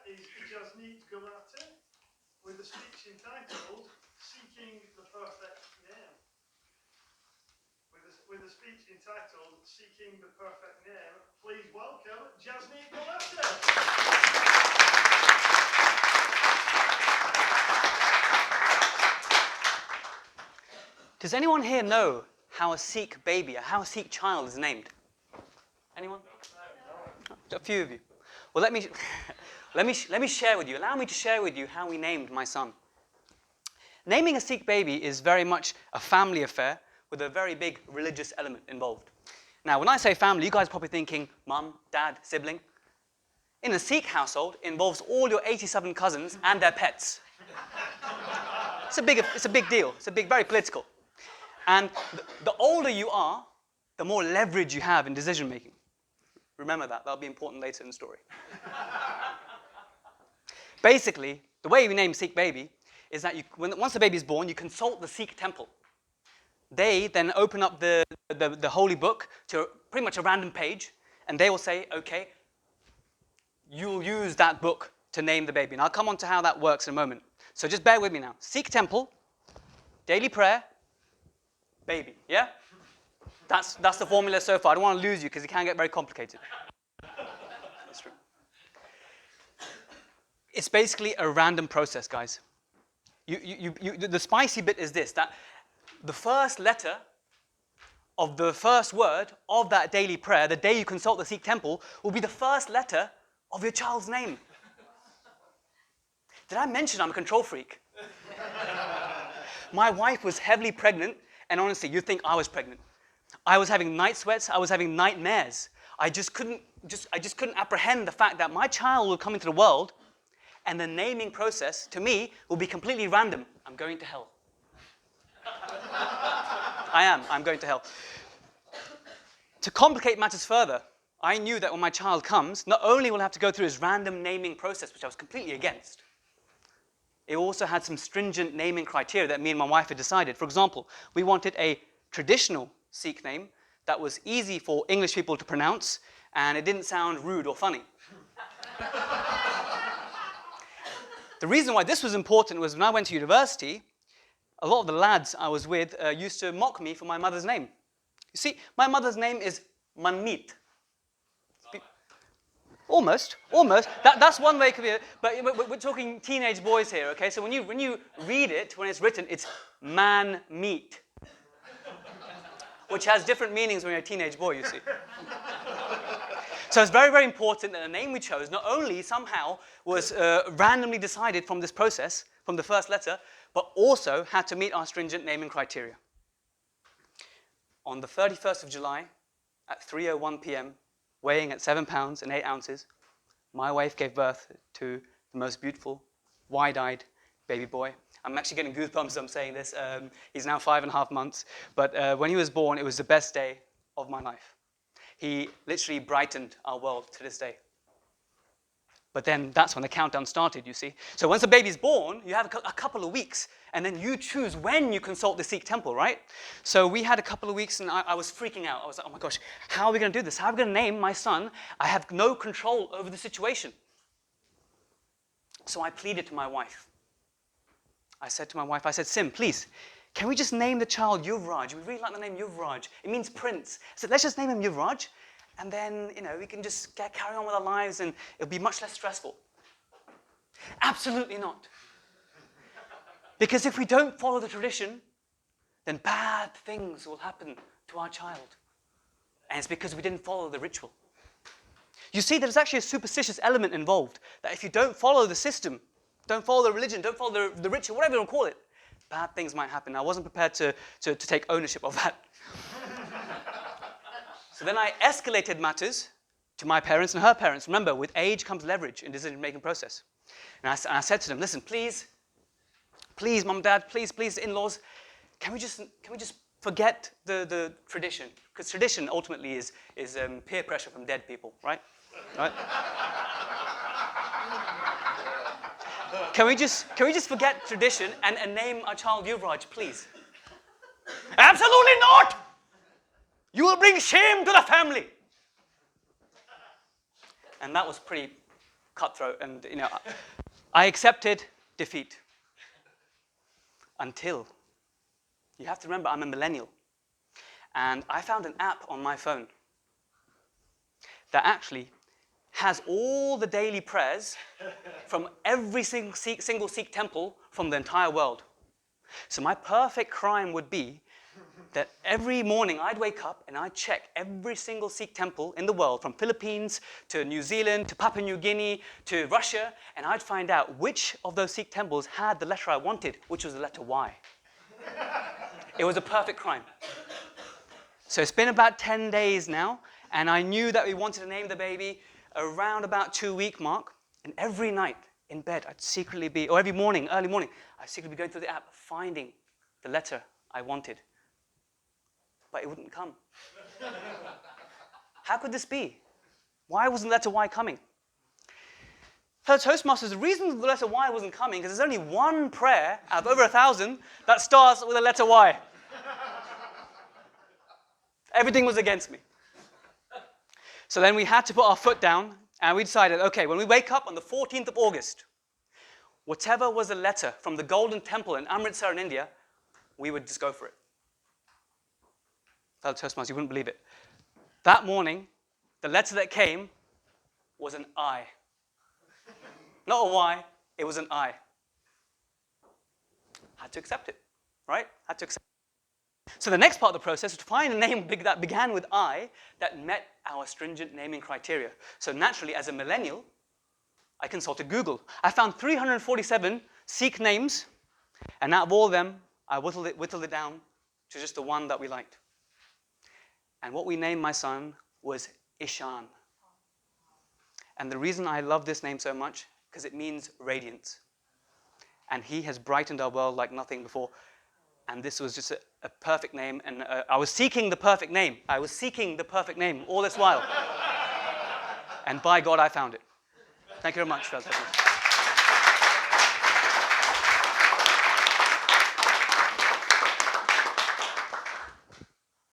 is Jasneet Gulati with a speech entitled Seeking the Perfect Name. With a speech entitled Seeking the Perfect Name, please welcome Jasneet Gulati. Does anyone here know how a Sikh baby, how a Sikh child is named? Anyone? No. A few of you. Well, let me share with you. Allow me to share with you how we named my son. Naming a Sikh baby is very much a family affair with a very big religious element involved. Now, when I say family, you guys are probably thinking mum, dad, sibling. In a Sikh household, it involves all your 87 cousins and their pets. It's a big deal. It's very political. And the older you are, the more leverage you have in decision making. Remember that. That'll be important later in the story. Basically, the way we name Sikh baby is that once the baby is born, you consult the Sikh temple. They then open up the holy book to pretty much a random page, and they will say, okay, you'll use that book to name the baby. And I'll come on to how that works in a moment. So just bear with me now. Sikh temple, daily prayer, baby, yeah? That's the formula so far. I don't want to lose you because it can get very complicated. That's true. It's basically a random process, guys. The spicy bit is this, that the first letter of the first word of that daily prayer, the day you consult the Sikh temple, will be the first letter of your child's name. Did I mention I'm a control freak? My wife was heavily pregnant, and honestly, you'd think I was pregnant. I was having night sweats, I was having nightmares. I just couldn't apprehend the fact that my child would come into the world, and the naming process, to me, will be completely random. I'm going to hell. I'm going to hell. To complicate matters further, I knew that when my child comes, not only will I have to go through this random naming process, which I was completely against, it also had some stringent naming criteria that me and my wife had decided. For example, we wanted a traditional Sikh name that was easy for English people to pronounce, and it didn't sound rude or funny. The reason why this was important was when I went to university, a lot of the lads I was with used to mock me for my mother's name. You see, my mother's name is Manmeet. Almost. That's one way it could be, but we're talking teenage boys here, okay? So when you read it, when it's written, it's man meat, which has different meanings when you're a teenage boy, you see. So it's very, very important that the name we chose not only somehow was randomly decided from this process, from the first letter, but also had to meet our stringent naming criteria. On the 31st of July, at 3:01 p.m., weighing at 7 pounds and 8 ounces, my wife gave birth to the most beautiful, wide-eyed baby boy. I'm actually getting goosebumps as I'm saying this. He's now 5.5 months. But when he was born, it was the best day of my life. He literally brightened our world to this day. But then that's when the countdown started, you see. So once the baby's born, you have a couple of weeks, and then you choose when you consult the Sikh temple, right? So we had a couple of weeks, and I was freaking out. I was like, oh my gosh, how are we going to do this? How are we going to name my son? I have no control over the situation. So I pleaded to my wife. I said, Sim, please, can we just name the child Yuvraj? We really like the name Yuvraj. It means prince. I said, let's just name him Yuvraj. And then, we can just carry on with our lives and it'll be much less stressful. Absolutely not. Because if we don't follow the tradition, then bad things will happen to our child. And it's because we didn't follow the ritual. You see, there's actually a superstitious element involved. That if you don't follow the system, don't follow the religion, don't follow the ritual, whatever you want to call it, bad things might happen. I wasn't prepared to take ownership of that. So then I escalated matters to my parents and her parents. Remember, with age comes leverage in the decision-making process. And I said to them, listen, please, mum, dad, please, in-laws, can we just forget the tradition? Because tradition ultimately is peer pressure from dead people, right? Can we just forget tradition and name our child Yuvraj, please? Absolutely not! You will bring shame to the family. And that was pretty cutthroat, and I accepted defeat. Until, you have to remember, I'm a millennial, and I found an app on my phone that actually has all the daily prayers from every single Sikh temple from the entire world. So my perfect crime would be that every morning I'd wake up and I'd check every single Sikh temple in the world, from Philippines to New Zealand to Papua New Guinea to Russia, and I'd find out which of those Sikh temples had the letter I wanted, which was the letter Y. It was a perfect crime. So it's been about 10 days now, and I knew that we wanted to name the baby around about 2-week mark, and every night in bed I'd secretly be, or every morning, early morning, I'd secretly be going through the app, finding the letter I wanted. But it wouldn't come. How could this be? Why wasn't the letter Y coming? So Toastmasters, the reason the letter Y wasn't coming is there's only one prayer out of over 1,000 that starts with the letter Y. Everything was against me. So then we had to put our foot down, and we decided, okay, when we wake up on the 14th of August, whatever was the letter from the Golden Temple in Amritsar in India, we would just go for it. Fellow Toastmasters, you wouldn't believe it. That morning, the letter that came was an I. Not a Y, it was an I. Had to accept it, right? Had to accept it. So the next part of the process was to find a name that began with I that met our stringent naming criteria. So naturally, as a millennial, I consulted Google. I found 347 Sikh names, and out of all of them, I whittled it down to just the one that we liked. And what we named my son was Ishan. And the reason I love this name so much, because it means radiance. And he has brightened our world like nothing before. And this was just a perfect name. And I was seeking the perfect name. I was seeking the perfect name all this while. And by God, I found it. Thank you very much, fellas.